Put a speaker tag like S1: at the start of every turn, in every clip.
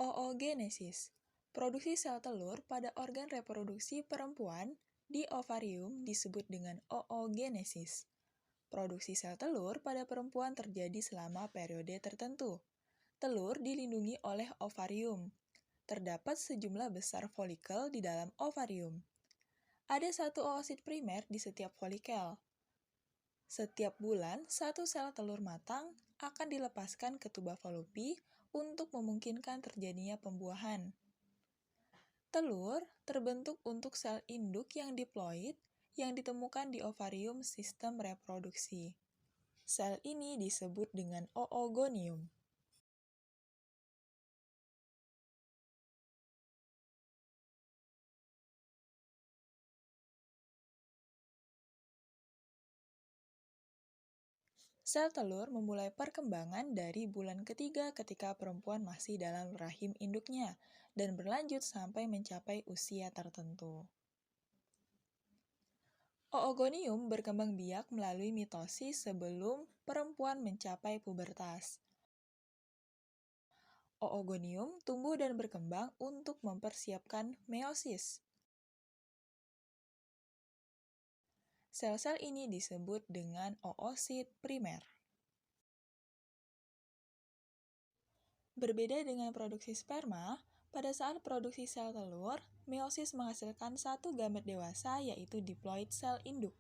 S1: Oogenesis, produksi sel telur pada organ reproduksi perempuan di ovarium disebut dengan oogenesis. Produksi sel telur pada perempuan terjadi selama periode tertentu. Telur dilindungi oleh ovarium. Terdapat sejumlah besar folikel di dalam ovarium. Ada satu oosit primer di setiap folikel. Setiap bulan, satu sel telur matang akan dilepaskan ke tuba Fallopi untuk memungkinkan terjadinya pembuahan. Telur terbentuk untuk sel induk yang diploid yang ditemukan di ovarium sistem reproduksi. Sel ini disebut dengan oogonium. Sel telur memulai perkembangan dari bulan ketiga ketika perempuan masih dalam rahim induknya dan berlanjut sampai mencapai usia tertentu. Oogonium berkembang biak melalui mitosis sebelum perempuan mencapai pubertas. Oogonium tumbuh dan berkembang untuk mempersiapkan meiosis. Sel-sel ini disebut dengan oosit primer. Berbeda dengan produksi sperma, pada saat produksi sel telur, meiosis menghasilkan satu gamet dewasa yaitu diploid sel induk.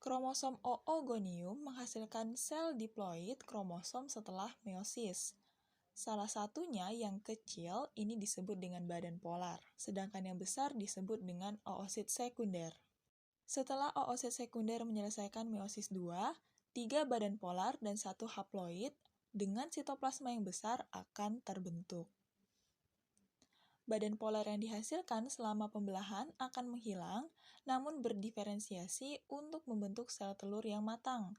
S1: Kromosom oogonium menghasilkan sel diploid kromosom setelah meiosis. Salah satunya yang kecil ini disebut dengan badan polar, sedangkan yang besar disebut dengan oosit sekunder. Setelah oosit sekunder menyelesaikan meiosis 2, 3 badan polar dan 1 haploid dengan sitoplasma yang besar akan terbentuk. Badan polar yang dihasilkan selama pembelahan akan menghilang, namun berdiferensiasi untuk membentuk sel telur yang matang.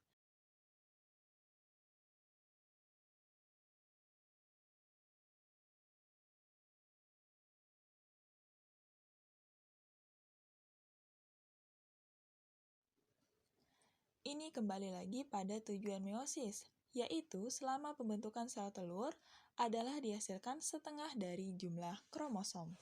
S1: Ini kembali lagi pada tujuan meiosis, yaitu selama pembentukan sel telur adalah dihasilkan setengah dari jumlah kromosom.